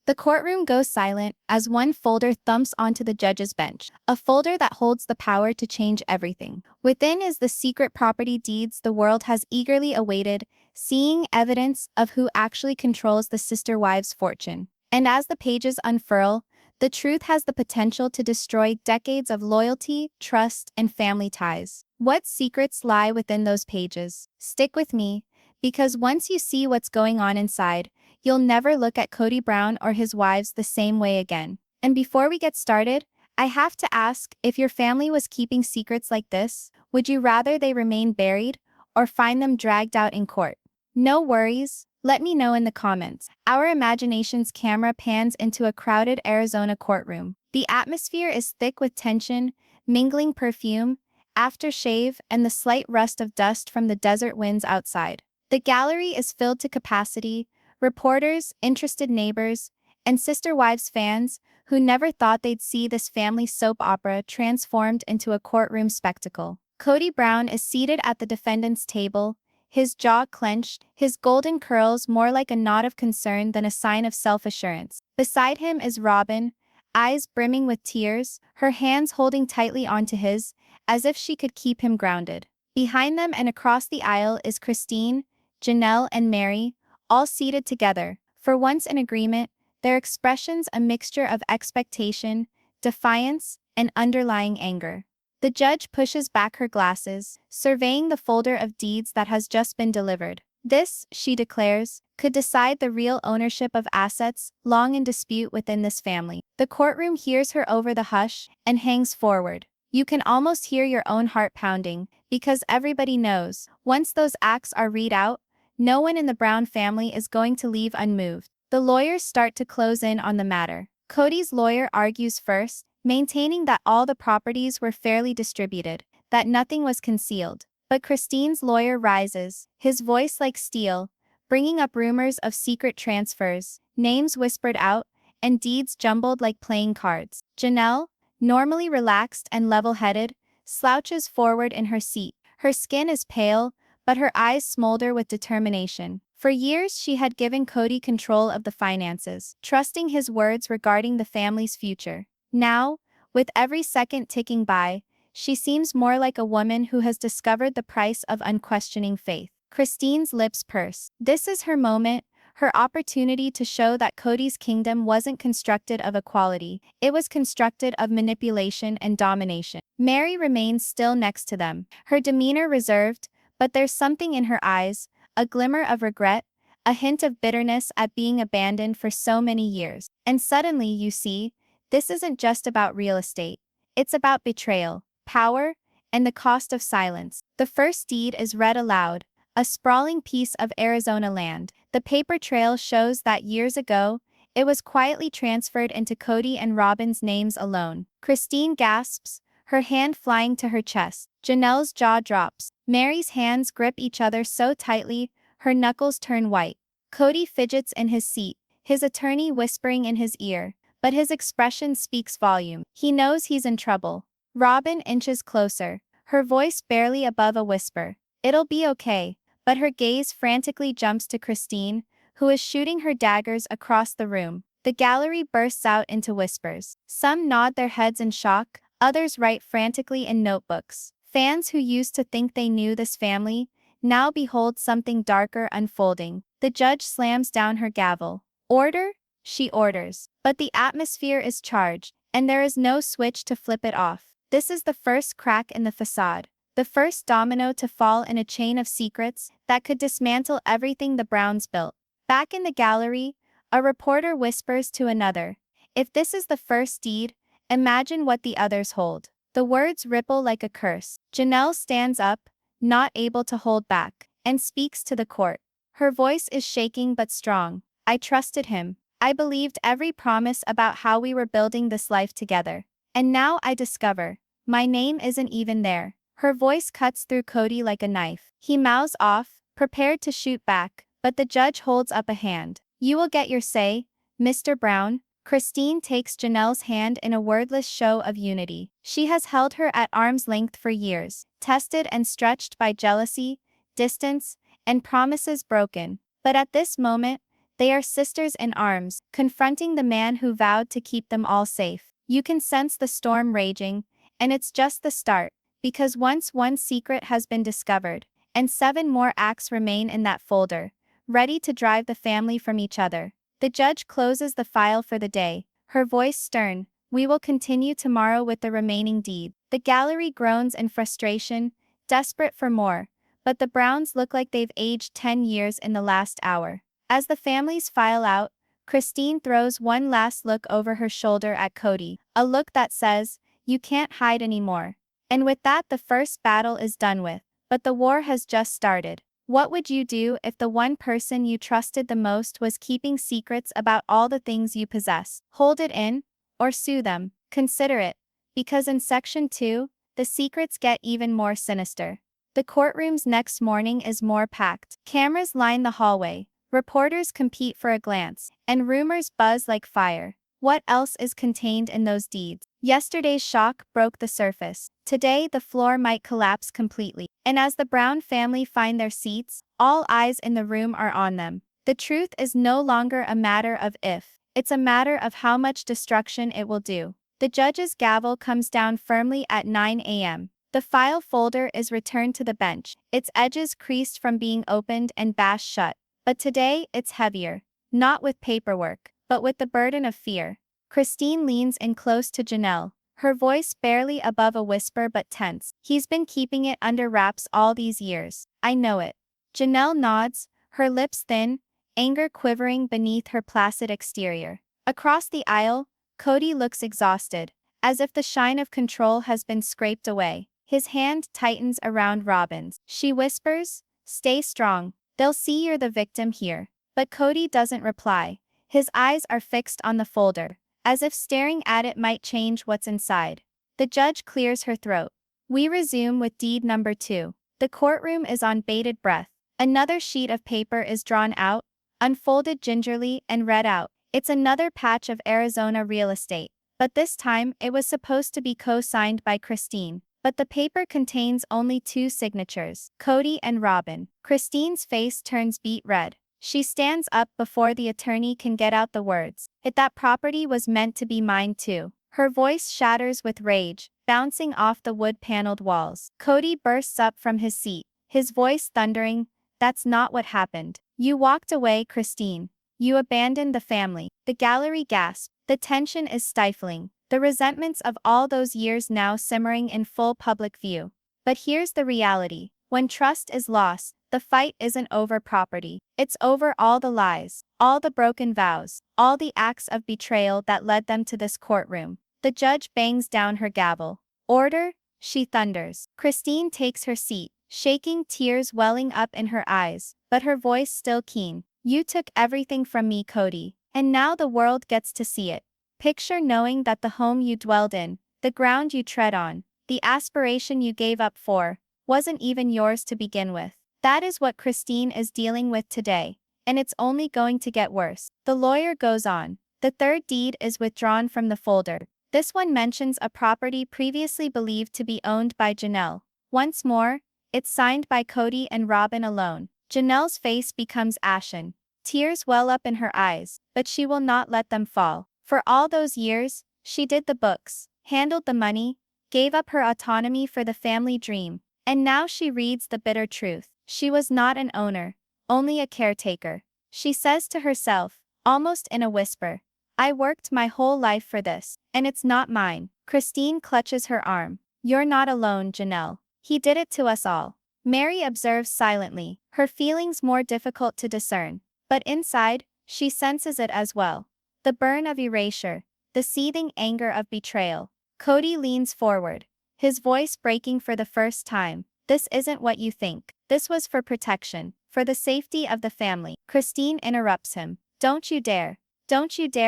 The courtroom goes silent as one folder thumps onto the judge's bench, a folder that holds the power to change everything. Within is the secret property deeds the world has eagerly awaited, seeing evidence of who actually controls the sister wives' fortune. And as the pages unfurl, the truth has the potential to destroy decades of loyalty, trust, and family ties. What secrets lie within those pages? Stick with me, because once you see what's going on inside, you'll never look at Kody Brown or his wives the same way again. And before we get started, I have to ask, if your family was keeping secrets like this, would you rather they remain buried or find them dragged out in court? No worries, let me know in the comments. Our imagination's camera pans into a crowded Arizona courtroom. The atmosphere is thick with tension, mingling perfume, aftershave, and the slight rust of dust from the desert winds outside. The gallery is filled to capacity, reporters, interested neighbors, and Sister Wives fans who never thought they'd see this family soap opera transformed into a courtroom spectacle. Kody Brown is seated at the defendant's table, his jaw clenched, his golden curls more like a nod of concern than a sign of self-assurance. Beside him is Robyn, eyes brimming with tears, her hands holding tightly onto his, as if she could keep him grounded. Behind them and across the aisle is Christine, Janelle, and Meri, all seated together, for once in agreement, their expressions a mixture of expectation, defiance, and underlying anger. The judge pushes back her glasses, surveying the folder of deeds that has just been delivered. This, she declares, could decide the real ownership of assets long in dispute within this family. The courtroom hears her over the hush and hangs forward. You can almost hear your own heart pounding, because everybody knows, once those acts are read out, no one in the Brown family is going to leave unmoved. The lawyers start to close in on the matter. Kody's lawyer argues first, maintaining that all the properties were fairly distributed, that nothing was concealed. But Christine's lawyer rises, his voice like steel, bringing up rumors of secret transfers, names whispered out, and deeds jumbled like playing cards. Janelle, normally relaxed and level-headed, slouches forward in her seat. Her skin is pale, but her eyes smolder with determination. For years she had given Kody control of the finances, trusting his words regarding the family's future. Now, with every second ticking by, she seems more like a woman who has discovered the price of unquestioning faith. Christine's lips purse. This is her moment, her opportunity to show that Kody's kingdom wasn't constructed of equality, it was constructed of manipulation and domination. Meri remains still next to them, her demeanor reserved, but there's something in her eyes, a glimmer of regret, a hint of bitterness at being abandoned for so many years. And suddenly you see, this isn't just about real estate. It's about betrayal, power, and the cost of silence. The first deed is read aloud, a sprawling piece of Arizona land. The paper trail shows that years ago, it was quietly transferred into Kody and Robyn's names alone. Christine gasps, her hand flying to her chest. Janelle's jaw drops. Meri's hands grip each other so tightly, her knuckles turn white. Kody fidgets in his seat, his attorney whispering in his ear, but his expression speaks volume. He knows he's in trouble. Robyn inches closer, her voice barely above a whisper. It'll be okay, but her gaze frantically jumps to Christine, who is shooting her daggers across the room. The gallery bursts out into whispers. Some nod their heads in shock, others write frantically in notebooks. Fans who used to think they knew this family, now behold something darker unfolding. The judge slams down her gavel. Order? She orders. But the atmosphere is charged, and there is no switch to flip it off. This is the first crack in the facade, the first domino to fall in a chain of secrets that could dismantle everything the Browns built. Back in the gallery, a reporter whispers to another, "If this is the first deed, imagine what the others hold." The words ripple like a curse. Janelle stands up, not able to hold back, and speaks to the court. Her voice is shaking but strong. "I trusted him. I believed every promise about how we were building this life together. And now I discover, my name isn't even there." Her voice cuts through Kody like a knife. He mouths off, prepared to shoot back, but the judge holds up a hand. "You will get your say, Mr. Brown." Christine takes Janelle's hand in a wordless show of unity. She has held her at arm's length for years, tested and stretched by jealousy, distance, and promises broken. But at this moment, They are sisters in arms, confronting the man who vowed to keep them all safe. You can sense the storm raging, and it's just the start, because once one secret has been discovered, and 7 more acts remain in that folder, ready to drive the family from each other. The judge closes the file for the day, her voice stern. We will continue tomorrow with the remaining deed. The gallery groans in frustration, desperate for more, but the Browns look like they've aged 10 years in the last hour. As the families file out, Christine throws one last look over her shoulder at Kody, a look that says, "You can't hide anymore." And with that, the first battle is done with. But the war has just started. What would you do if the one person you trusted the most was keeping secrets about all the things you possess? Hold it in? Or sue them? Consider it. Because in Section 2, the secrets get even more sinister. The courtroom's next morning is more packed. Cameras line the hallway, reporters compete for a glance, and rumors buzz like fire. What else is contained in those deeds? Yesterday's shock broke the surface. Today, the floor might collapse completely. And as the Brown family find their seats, all eyes in the room are on them. The truth is no longer a matter of if, it's a matter of how much destruction it will do. The judge's gavel comes down firmly at 9 a.m. The file folder is returned to the bench, its edges creased from being opened and bashed shut. But today, it's heavier. Not with paperwork, but with the burden of fear. Christine leans in close to Janelle, her voice barely above a whisper but tense. He's been keeping it under wraps all these years. I know it. Janelle nods, her lips thin, anger quivering beneath her placid exterior. Across the aisle, Kody looks exhausted, as if the shine of control has been scraped away. His hand tightens around Robyn's. She whispers, "Stay strong. They'll see you're the victim here." But Kody doesn't reply. His eyes are fixed on the folder, as if staring at it might change what's inside. The judge clears her throat. We resume with deed number 2. The courtroom is on bated breath. Another sheet of paper is drawn out, unfolded gingerly and read out. It's another patch of Arizona real estate, but this time it was supposed to be co-signed by Christine. But the paper contains only 2 signatures, Kody and Robyn. Christine's face turns beet red. She stands up before the attorney can get out the words. That property was meant to be mine too. Her voice shatters with rage, bouncing off the wood-paneled walls. Kody bursts up from his seat, his voice thundering, "That's not what happened. You walked away, Christine. You abandoned the family." The gallery gasps. The tension is stifling, the resentments of all those years now simmering in full public view. But here's the reality. When trust is lost, the fight isn't over property. It's over all the lies, all the broken vows, all the acts of betrayal that led them to this courtroom. The judge bangs down her gavel. "Order," she thunders. Christine takes her seat, shaking, tears welling up in her eyes, but her voice still keen. "You took everything from me, Kody, and now the world gets to see it. Picture knowing that the home you dwelled in, the ground you tread on, the aspiration you gave up for, wasn't even yours to begin with." That is what Christine is dealing with today, and it's only going to get worse. The lawyer goes on. The third deed is withdrawn from the folder. This one mentions a property previously believed to be owned by Janelle. Once more, it's signed by Kody and Robyn alone. Janelle's face becomes ashen. Tears well up in her eyes, but she will not let them fall. For all those years, she did the books, handled the money, gave up her autonomy for the family dream. And now she reads the bitter truth. She was not an owner, only a caretaker. She says to herself, almost in a whisper, "I worked my whole life for this, and it's not mine." Christine clutches her arm. "You're not alone, Janelle. He did it to us all." Meri observes silently, her feelings more difficult to discern. But inside, she senses it as well. The burn of erasure, the seething anger of betrayal. Kody leans forward, his voice breaking for the first time. "This isn't what you think. This was for protection, for the safety of the family." Christine interrupts him. Don't you dare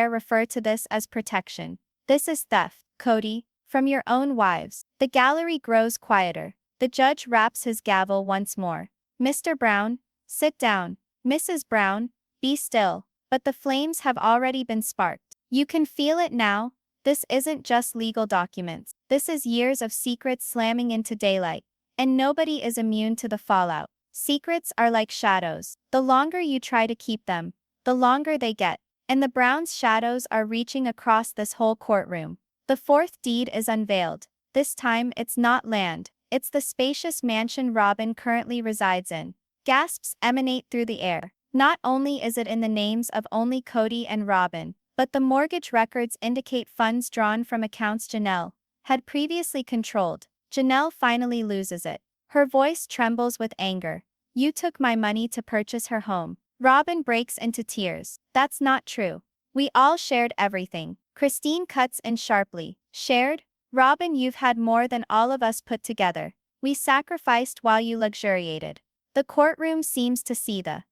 refer to this as protection. This is theft, Kody, from your own wives." The gallery grows quieter. The judge raps his gavel once more. "Mr. Brown, sit down. Mrs. Brown, be still." But the flames have already been sparked. You can feel it now. This isn't just legal documents. This is years of secrets slamming into daylight. And nobody is immune to the fallout. Secrets are like shadows. The longer you try to keep them, the longer they get. And the Browns' shadows are reaching across this whole courtroom. The fourth deed is unveiled. This time it's not land, it's the spacious mansion Robyn currently resides in. Gasps emanate through the air. Not only is it in the names of only Kody and Robyn, but the mortgage records indicate funds drawn from accounts Janelle had previously controlled. Janelle finally loses it. Her voice trembles with anger. You took my money to purchase her home. Robyn breaks into tears. That's not true. We all shared everything. Christine cuts in sharply. Shared? Robyn, you've had more than all of us put together. We sacrificed while you luxuriated. The courtroom seems to see the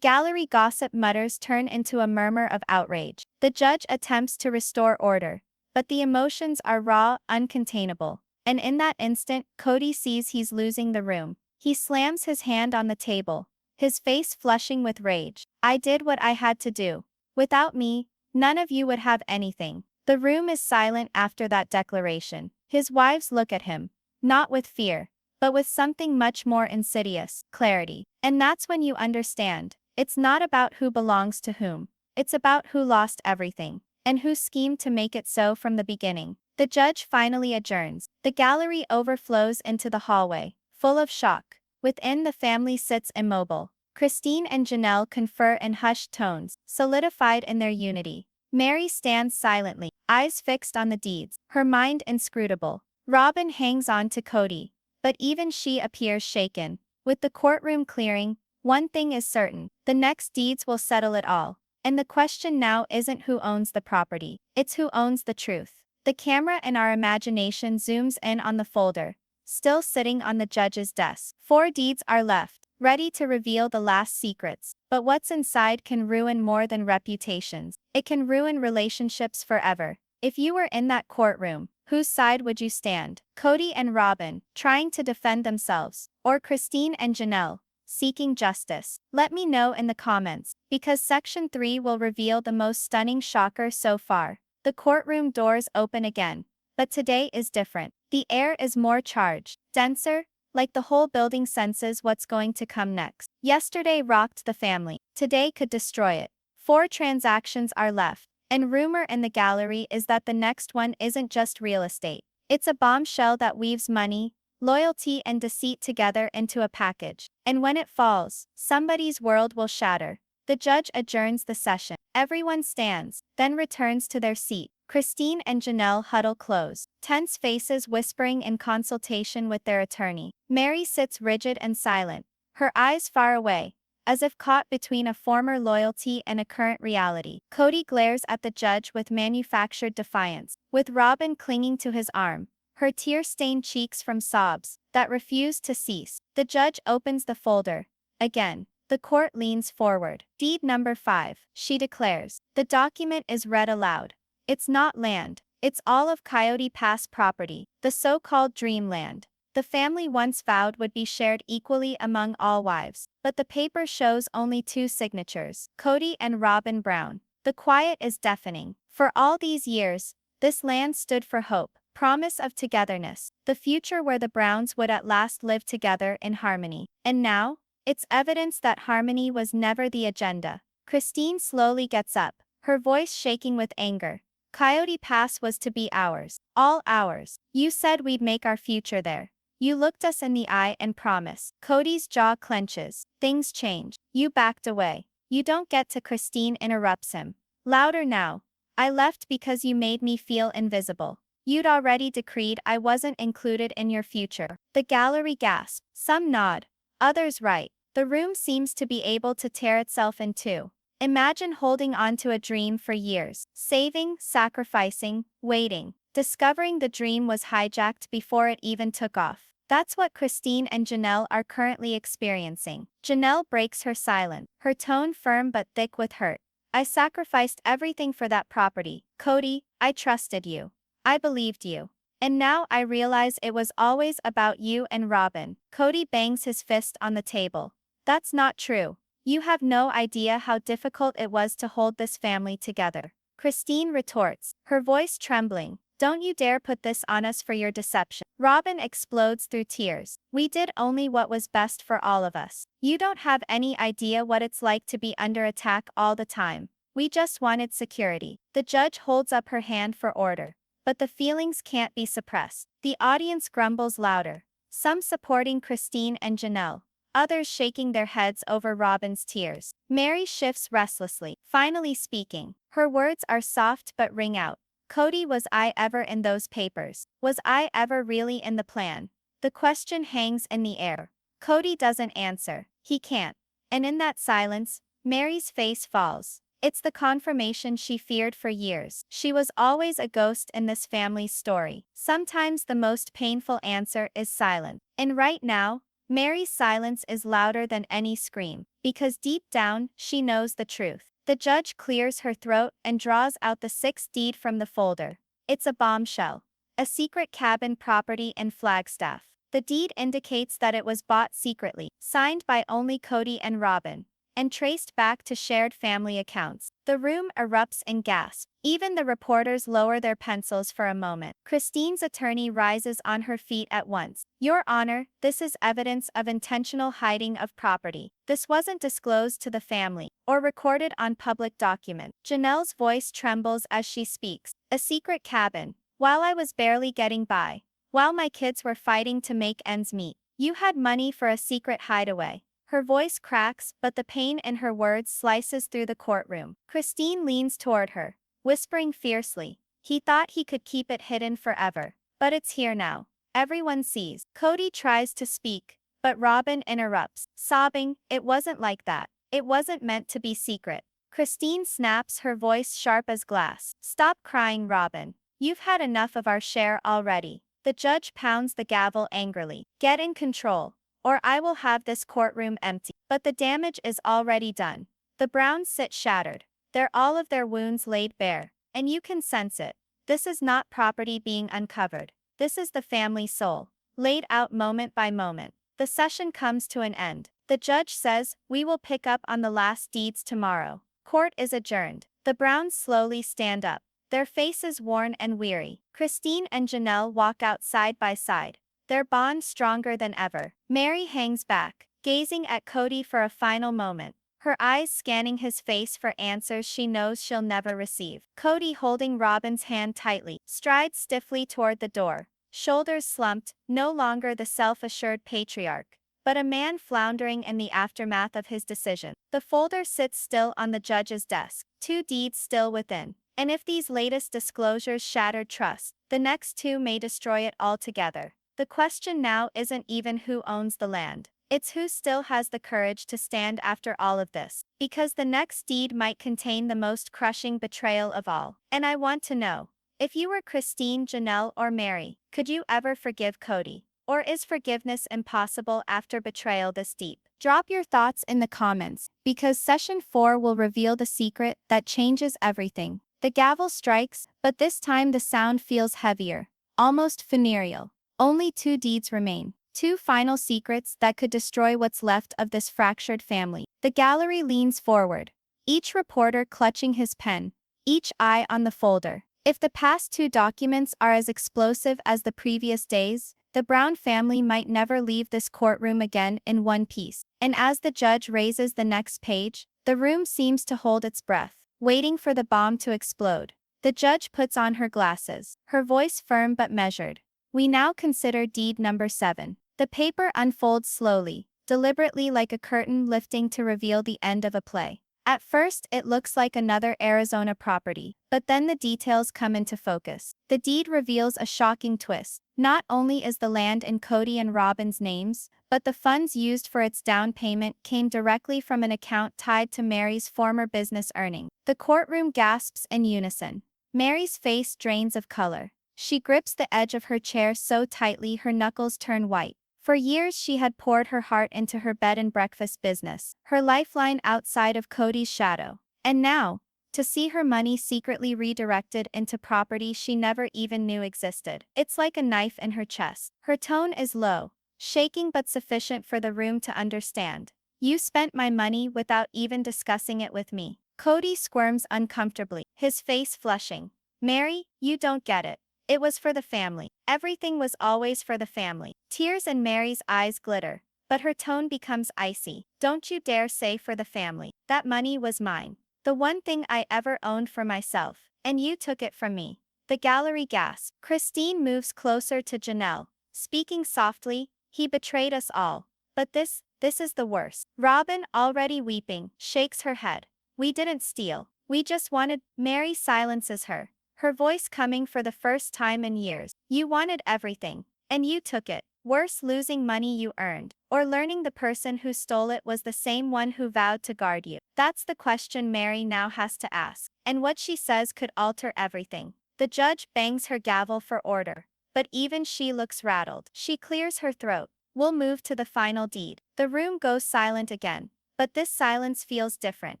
gallery gossip mutters turn into a murmur of outrage. The judge attempts to restore order, but the emotions are raw, uncontainable. And in that instant, Kody sees he's losing the room. He slams his hand on the table, his face flushing with rage. I did what I had to do. Without me, none of you would have anything. The room is silent after that declaration. His wives look at him, not with fear, but with something much more insidious, clarity. And that's when you understand. It's not about who belongs to whom. It's about who lost everything, and who schemed to make it so from the beginning. The judge finally adjourns. The gallery overflows into the hallway, full of shock. Within, the family sits immobile. Christine and Janelle confer in hushed tones, solidified in their unity. Meri stands silently, eyes fixed on the deeds, her mind inscrutable. Robyn hangs on to Kody, but even she appears shaken. With the courtroom clearing, one thing is certain: the next deeds will settle it all. And the question now isn't who owns the property, it's who owns the truth. The camera in our imagination zooms in on the folder, still sitting on the judge's desk. 4 deeds are left, ready to reveal the last secrets. But what's inside can ruin more than reputations. It can ruin relationships forever. If you were in that courtroom, whose side would you stand? Kody and Robyn, trying to defend themselves, or Christine and Janelle, seeking justice? Let me know in the comments, because Section 3 will reveal the most stunning shocker so far. The courtroom doors open again. But today is different. The air is more charged, denser, like the whole building senses what's going to come next. Yesterday rocked the family. Today could destroy it. 4 transactions are left. And rumor in the gallery is that the next one isn't just real estate. It's a bombshell that weaves money, loyalty and deceit together into a package. And when it falls, somebody's world will shatter. The judge adjourns the session. Everyone stands, then returns to their seat. Christine and Janelle huddle close, tense faces whispering in consultation with their attorney. Meri sits rigid and silent, her eyes far away, as if caught between a former loyalty and a current reality. Kody glares at the judge with manufactured defiance, with Robyn clinging to his arm, her tear-stained cheeks from sobs that refuse to cease. The judge opens the folder. Again, the court leans forward. Deed number 5, she declares. The document is read aloud. It's not land. It's all of Coyote Pass property, the so-called dreamland. The family once vowed would be shared equally among all wives. But the paper shows only 2 signatures, Kody and Robyn Brown. The quiet is deafening. For all these years, this land stood for hope, promise of togetherness, the future where the Browns would at last live together in harmony. And now, it's evidence that harmony was never the agenda. Christine slowly gets up, her voice shaking with anger. Coyote Pass was to be ours, all ours. You said we'd make our future there. You looked us in the eye and promised. Kody's jaw clenches. Things change. You backed away. You don't get to. Christine interrupts him. Louder now. I left because you made me feel invisible. You'd already decreed I wasn't included in your future. The gallery gasps. Some nod, others write. The room seems to be able to tear itself in two. Imagine holding on to a dream for years, saving, sacrificing, waiting, discovering the dream was hijacked before it even took off. That's what Christine and Janelle are currently experiencing. Janelle breaks her silence, her tone firm but thick with hurt. I sacrificed everything for that property. Kody, I trusted you. I believed you. And now I realize it was always about you and Robyn. Kody bangs his fist on the table. That's not true. You have no idea how difficult it was to hold this family together. Christine retorts, her voice trembling. Don't you dare put this on us for your deception. Robyn explodes through tears. We did only what was best for all of us. You don't have any idea what it's like to be under attack all the time. We just wanted security. The judge holds up her hand for order. But the feelings can't be suppressed. The audience grumbles louder. Some supporting Christine and Janelle. Others shaking their heads over Robyn's tears. Meri shifts restlessly, finally speaking. Her words are soft but ring out. Kody, was I ever in those papers? Was I ever really in the plan? The question hangs in the air. Kody doesn't answer. He can't. And in that silence, Meri's face falls. It's the confirmation she feared for years. She was always a ghost in this family's story. Sometimes the most painful answer is silence. And right now, Meri's silence is louder than any scream, because deep down, she knows the truth. The judge clears her throat and draws out the sixth deed from the folder. It's a bombshell. A secret cabin property in Flagstaff. The deed indicates that it was bought secretly, signed by only Kody and Robyn, and traced back to shared family accounts. The room erupts in gasps. Even the reporters lower their pencils for a moment. Christine's attorney rises on her feet at once. Your Honor, this is evidence of intentional hiding of property. This wasn't disclosed to the family or recorded on public document. Janelle's voice trembles as she speaks. A secret cabin. While I was barely getting by. While my kids were fighting to make ends meet. You had money for a secret hideaway. Her voice cracks, but the pain in her words slices through the courtroom. Christine leans toward her, whispering fiercely. He thought he could keep it hidden forever. But it's here now. Everyone sees. Kody tries to speak, but Robyn interrupts, sobbing, it wasn't like that. It wasn't meant to be secret. Christine snaps, her voice sharp as glass. Stop crying, Robyn. You've had enough of our share already. The judge pounds the gavel angrily. Get in control, or I will have this courtroom empty. But the damage is already done. The Browns sit shattered. All of their wounds laid bare. And you can sense it. This is not property being uncovered. This is the family soul, laid out moment by moment. The session comes to an end. The judge says, we will pick up on the last deeds tomorrow. Court is adjourned. The Browns slowly stand up, their faces worn and weary. Christine and Janelle walk out side by side, their bond stronger than ever. Meri hangs back, gazing at Kody for a final moment, her eyes scanning his face for answers she knows she'll never receive. Kody, holding Robyn's hand tightly, strides stiffly toward the door, shoulders slumped, no longer the self-assured patriarch, but a man floundering in the aftermath of his decision. The folder sits still on the judge's desk, two deeds still within. And if these latest disclosures shattered trust, the next two may destroy it altogether. The question now isn't even who owns the land. It's who still has the courage to stand after all of this. Because the next deed might contain the most crushing betrayal of all. And I want to know, if you were Christine, Janelle, or Meri, could you ever forgive Kody? Or is forgiveness impossible after betrayal this deep? Drop your thoughts in the comments, because Session 4 will reveal the secret that changes everything. The gavel strikes, but this time the sound feels heavier, almost funereal. Only two deeds remain, two final secrets that could destroy what's left of this fractured family. The gallery leans forward, each reporter clutching his pen, each eye on the folder. If the past two documents are as explosive as the previous days, the Brown family might never leave this courtroom again in one piece. And as the judge raises the next page, the room seems to hold its breath, waiting for the bomb to explode. The judge puts on her glasses, her voice firm but measured. We now consider deed number 7. The paper unfolds slowly, deliberately, like a curtain lifting to reveal the end of a play. At first, it looks like another Arizona property, but then the details come into focus. The deed reveals a shocking twist. Not only is the land in Kody and Robyn's names, but the funds used for its down payment came directly from an account tied to Meri's former business earning. The courtroom gasps in unison. Meri's face drains of color. She grips the edge of her chair so tightly her knuckles turn white. For years she had poured her heart into her bed and breakfast business, her lifeline outside of Kody's shadow. And now, to see her money secretly redirected into property she never even knew existed. It's like a knife in her chest. Her tone is low, shaking but sufficient for the room to understand. You spent my money without even discussing it with me. Kody squirms uncomfortably, his face flushing. Meri, you don't get it. It was for the family. Everything was always for the family. Tears in Meri's eyes glitter, but her tone becomes icy. Don't you dare say for the family. That money was mine. The one thing I ever owned for myself, and you took it from me. The gallery gasps. Christine moves closer to Janelle, speaking softly, he betrayed us all. But this is the worst. Robyn, already weeping, shakes her head. We didn't steal. We just wanted. Meri silences her, her voice coming for the first time in years. You wanted everything, and you took it. Worse, losing money you earned, or learning the person who stole it was the same one who vowed to guard you. That's the question Meri now has to ask, and what she says could alter everything. The judge bangs her gavel for order, but even she looks rattled. She clears her throat. We'll move to the final deed. The room goes silent again, but this silence feels different,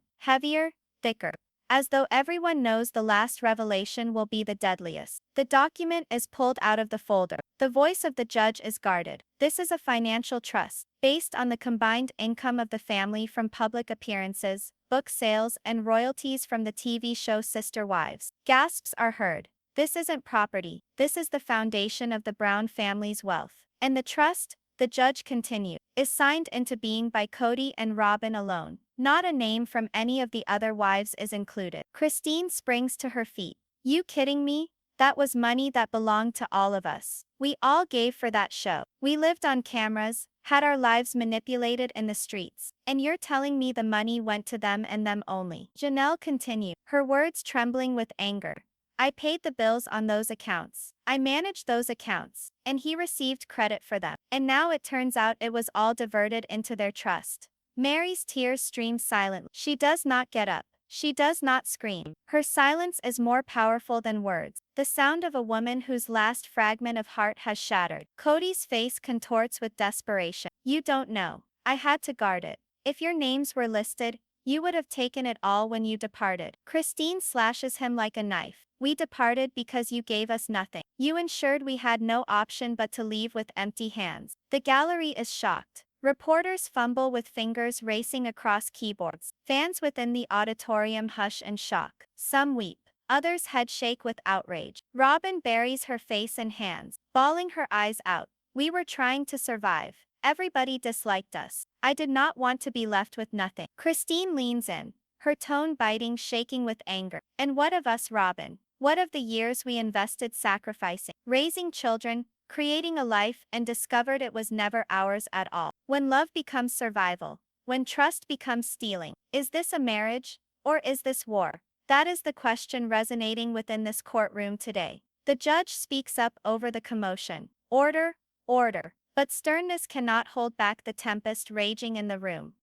heavier, thicker, as though everyone knows the last revelation will be the deadliest. The document is pulled out of the folder. The voice of the judge is guarded. This is a financial trust, based on the combined income of the family from public appearances, book sales, and royalties from the TV show Sister Wives. Gasps are heard. This isn't property. This is the foundation of the Brown family's wealth. And the trust, the judge continued, is signed into being by Kody and Robyn alone. Not a name from any of the other wives is included. Christine springs to her feet. You kidding me? That was money that belonged to all of us. We all gave for that show. We lived on cameras, had our lives manipulated in the streets. And you're telling me the money went to them and them only. Janelle continued, her words trembling with anger. I paid the bills on those accounts. I managed those accounts, and he received credit for them. And now it turns out it was all diverted into their trust. Meri's tears stream silently. She does not get up. She does not scream. Her silence is more powerful than words. The sound of a woman whose last fragment of heart has shattered. Kody's face contorts with desperation. You don't know. I had to guard it. If your names were listed, you would have taken it all when you departed. Christine slashes him like a knife. We departed because you gave us nothing. You ensured we had no option but to leave with empty hands. The gallery is shocked. Reporters fumble with fingers racing across keyboards. Fans within the auditorium hush in shock. Some weep. Others headshake with outrage. Robyn buries her face in hands, bawling her eyes out. We were trying to survive. Everybody disliked us. I did not want to be left with nothing. Christine leans in, her tone biting, shaking with anger. And what of us, Robyn? What of the years we invested sacrificing, raising children, creating a life, and discovered it was never ours at all? When love becomes survival, when trust becomes stealing, is this a marriage, or is this war? That is the question resonating within this courtroom today. The judge speaks up over the commotion. Order, order. But sternness cannot hold back the tempest raging in the room.